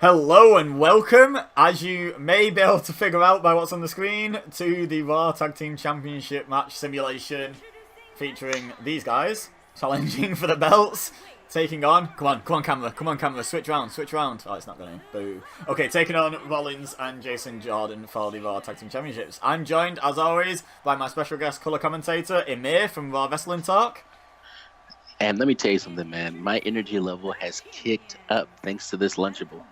Hello and welcome, as you may be able to figure out by what's on the screen, to the Raw Tag Team Championship match simulation featuring these guys challenging for the belts, taking on, come on camera, switch round. Oh, it's not going to, boo. Okay, taking on Rollins and Jason Jordan for the Raw Tag Team Championships. I'm joined, as always, by my special guest colour commentator, Emir from Raw Wrestling Talk. And let me tell you something, man. My energy level has kicked up thanks to this Lunchable.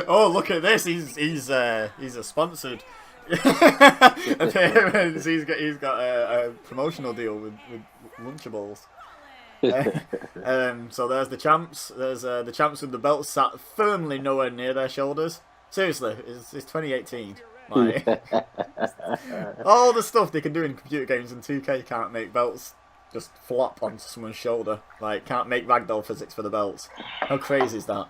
Oh, look at this! He's a sponsored appearance. He's got a promotional deal with Lunchables. So there's the champs. There's the champs with the belts sat firmly nowhere near their shoulders. Seriously, it's 2018. Like, all the stuff they can do in computer games and 2K can't make belts just flop onto someone's shoulder. Like, can't make ragdoll physics for the belts. How crazy is that?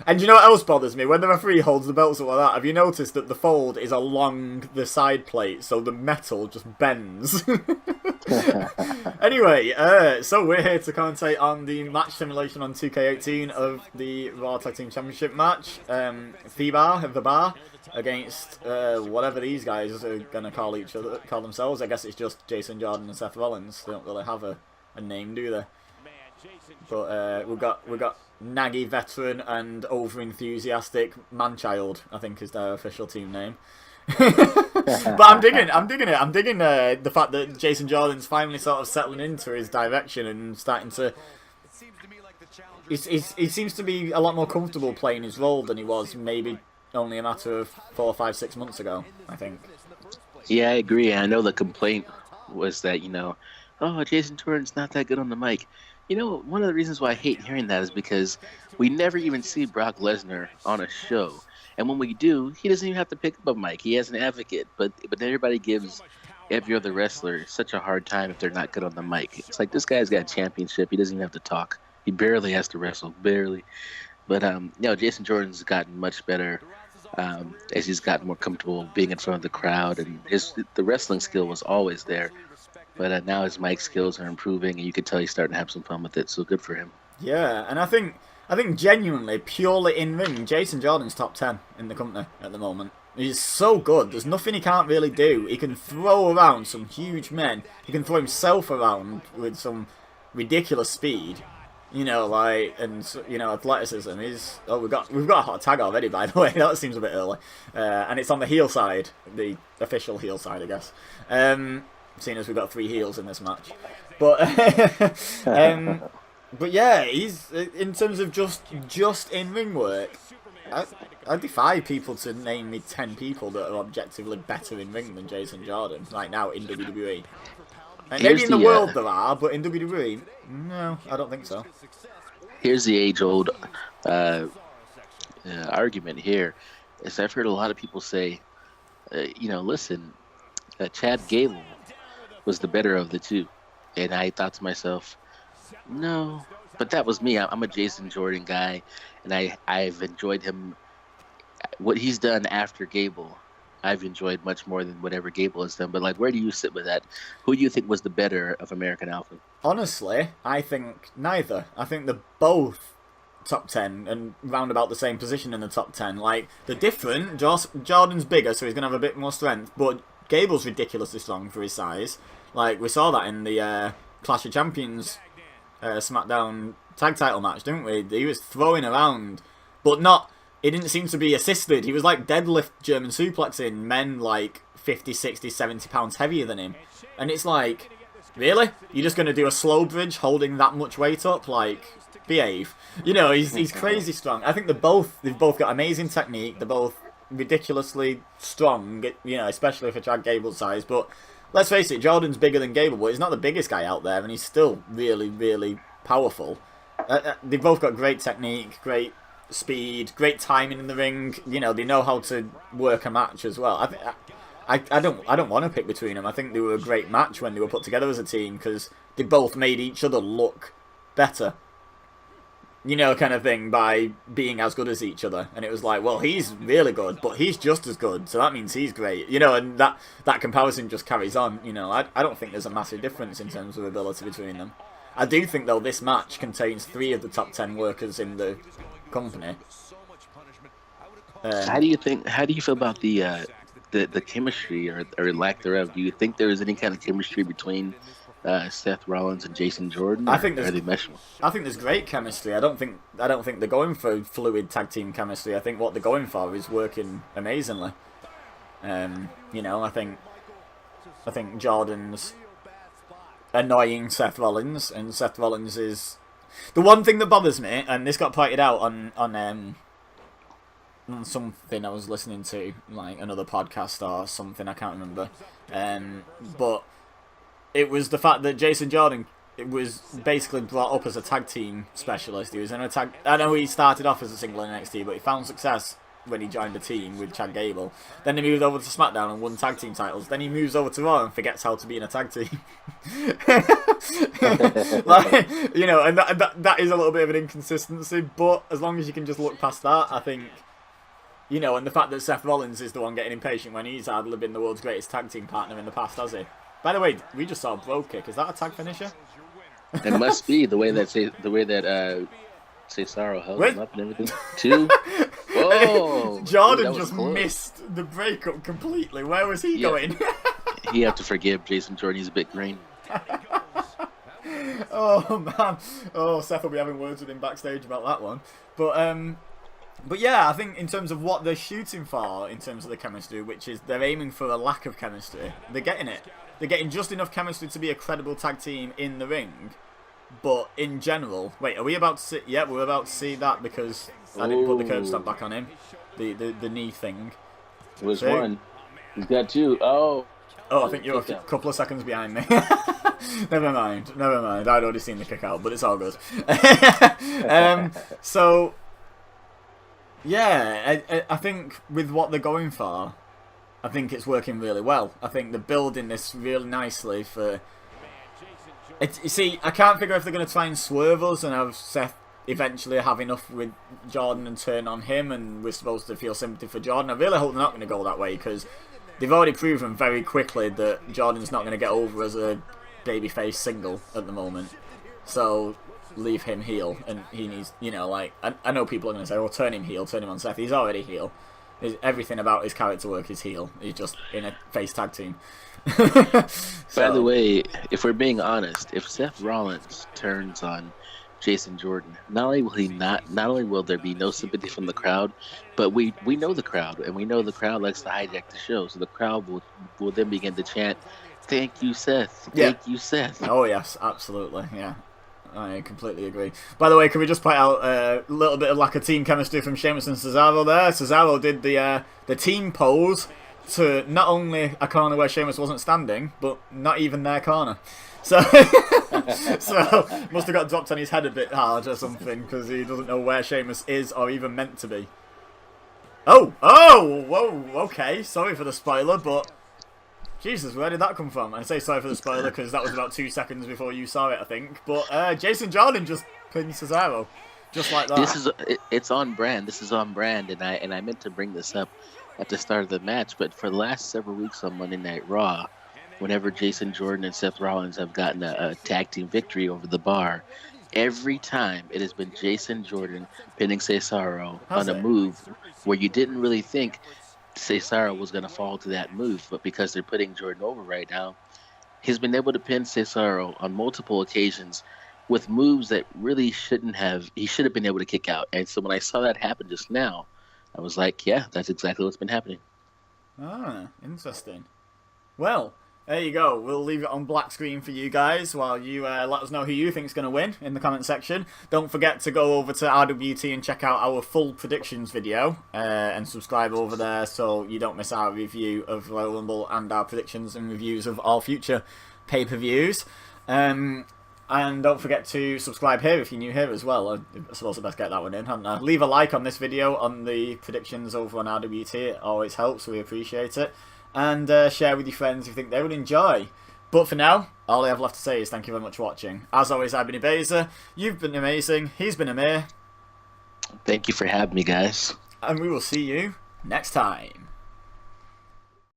And you know what else bothers me? When the referee holds the belts up like that, have you noticed that the fold is along the side plate, so the metal just bends? Anyway, so we're here to commentate on the match simulation on 2K18 of the Raw Tag Team Championship match. The Bar against whatever these guys are gonna call themselves. I guess it's just Jason Jordan and Seth Rollins. They don't really have a name, do they? But we've got naggy veteran and over-enthusiastic man-child, I think is their official team name. But I'm digging it. I'm digging the fact that Jason Jordan's finally sort of settling into his direction and starting to. He seems to be a lot more comfortable playing his role than he was maybe only a matter of 4, 5, 6 months ago, I think. Yeah, I agree. I know the complaint was that, oh, Jason Jordan's not that good on the mic. One of the reasons why I hate hearing that is because we never even see Brock Lesnar on a show. And when we do, he doesn't even have to pick up a mic. He has an advocate. But everybody gives every other wrestler such a hard time if they're not good on the mic. It's like, this guy's got a championship. He doesn't even have to talk. He barely has to wrestle. Barely. But, Jason Jordan's gotten much better as he's gotten more comfortable being in front of the crowd. And the wrestling skill was always there. But now his mic skills are improving, and you can tell he's starting to have some fun with it. So good for him. Yeah, and I think genuinely, purely in ring, Jason Jordan's top 10 in the company at the moment. He's so good. There's nothing he can't really do. He can throw around some huge men. He can throw himself around with some ridiculous speed. And athleticism. We've got a hot tag already, by the way. That seems a bit early, and it's on the heel side, the official heel side, I guess. Seeing as we've got 3 heels in this match, but but yeah, he's in terms of just in ring work. I defy people to name me 10 people that are objectively better in ring than Jason Jordan right now in WWE. Maybe in the world there are, but in WWE, no, I don't think so. Here's the age-old argument here. Is I've heard a lot of people say, listen, Chad Gable was the better of the two. And I thought to myself, no, but that was me. I'm a Jason Jordan guy, and I've enjoyed him. What he's done after Gable, I've enjoyed much more than whatever Gable has done. But, where do you sit with that? Who do you think was the better of American Alpha? Honestly, I think neither. I think they're both top 10 and round about the same position in the top 10. They're different. Jordan's bigger, so he's going to have a bit more strength, but Gable's ridiculously strong for his size. We saw that in the Clash of Champions SmackDown tag title match, didn't we? He was throwing around, but not. He didn't seem to be assisted. He was deadlift German suplexing men 50, 60, 70 pounds heavier than him. And it's really? You're just going to do a slow bridge holding that much weight up? Behave. He's crazy strong. I think they've both got amazing technique. They're both ridiculously strong, especially for Chad Gable's size, but let's face it, Jordan's bigger than Gable, but he's not the biggest guy out there, and he's still really, really powerful. They've both got great technique, great speed, great timing in the ring. They know how to work a match as well. I don't want to pick between them. I think they were a great match when they were put together as a team because they both made each other look better. Kind of thing, by being as good as each other. And it was well, he's really good, but he's just as good, so that means he's great. And that comparison just carries on. I don't think there's a massive difference in terms of ability between them. I do think, though, this match contains 3 of the top 10 workers in the company. How do you think? How do you feel about the chemistry or lack thereof? Do you think there is any kind of chemistry between Seth Rollins and Jason Jordan? Or I think are they meshing? I think there's great chemistry. I don't think they're going for fluid tag team chemistry. I think what they're going for is working amazingly. You know, I think Jordan's annoying Seth Rollins, and Seth Rollins is the one thing that bothers me, and this got pointed out on something I was listening to, like another podcast or something, I can't remember. But it was the fact that Jason Jordan, it was basically brought up as a tag team specialist. He was in a tag. I know he started off as a single in NXT, but he found success when he joined the team with Chad Gable. Then he moved over to SmackDown and won tag team titles. Then he moves over to Raw and forgets how to be in a tag team. Like, you know, and that is a little bit of an inconsistency. But as long as you can just look past that, I think, you know, and the fact that Seth Rollins is the one getting impatient when he's hardly been the world's greatest tag team partner in the past, has he? By the way, we just saw a Bro Kick. Is that a tag finisher? It must be the way that Cesaro held him up and everything. Two. Oh, Jordan just missed the breakup completely. Where was he going? You have to forgive Jason Jordan. He's a bit green. Oh man. Oh, Seth will be having words with him backstage about that one. But yeah, I think in terms of what they're shooting for, in terms of the chemistry, which is they're aiming for a lack of chemistry, they're getting it. They're getting just enough chemistry to be a credible tag team in the ring. But in general, wait, are we about to see? Yeah, we're about to see that because I didn't put the curb stomp back on him. The knee thing. It was one. He's got two. Oh, I think you're a couple of seconds behind me. Never mind. I'd already seen the kick out, but it's all good. So, yeah, I think with what they're going for, I think it's working really well. I think they're building this really nicely for... You see, I can't figure if they're going to try and swerve us and have Seth eventually have enough with Jordan and turn on him, and we're supposed to feel sympathy for Jordan. I really hope they're not going to go that way, because they've already proven very quickly that Jordan's not going to get over as a babyface single at the moment. So leave him heel, and he needs, you know, like, I know people are going to say, oh, turn him heel, turn him on Seth. He's already heel. Everything about his character work is heel. He's just in a face tag team. By the way, if we're being honest, if Seth Rollins turns on Jason Jordan, not only will there be no sympathy from the crowd, but we know the crowd, and we know the crowd likes to hijack the show, so the crowd will then begin to chant, "Thank you, Seth. Thank you, Seth." Oh yes, absolutely, yeah. I completely agree. By the way, can we just point out a little bit of lack of team chemistry from Sheamus and Cesaro there? Cesaro did the team pose to not only a corner where Sheamus wasn't standing, but not even their corner. So, must have got dropped on his head a bit hard or something, because he doesn't know where Sheamus is or even meant to be. Oh, whoa, okay, sorry for the spoiler, but... Jesus, where did that come from? And I say sorry for the spoiler because that was about 2 seconds before you saw it, I think. But Jason Jordan just pinned Cesaro, just like that. It's on brand. This is on brand, and I meant to bring this up at the start of the match, but for the last several weeks on Monday Night Raw, whenever Jason Jordan and Seth Rollins have gotten a tag team victory over the Bar, every time it has been Jason Jordan pinning Cesaro on a move where you didn't really think Cesaro was going to fall to that move, but because they're putting Jordan over right now, he's been able to pin Cesaro on multiple occasions with moves that really he should have been able to kick out. And so when I saw that happen just now, I was like, yeah, that's exactly what's been happening. Ah, interesting. Well, there you go. We'll leave it on black screen for you guys while you let us know who you think's going to win in the comment section. Don't forget to go over to RWT and check out our full predictions video and subscribe over there so you don't miss our review of Royal Rumble and our predictions and reviews of all future pay-per-views. And don't forget to subscribe here if you're new here as well. I suppose I best get that one in, hadn't I? Leave a like on this video on the predictions over on RWT. It always helps, so we appreciate it. And share with your friends if you think they would enjoy. But for now, all I have left to say is thank you very much for watching. As always, I've been Ibeza. You've been amazing. He's been Amir. Thank you for having me, guys. And we will see you next time.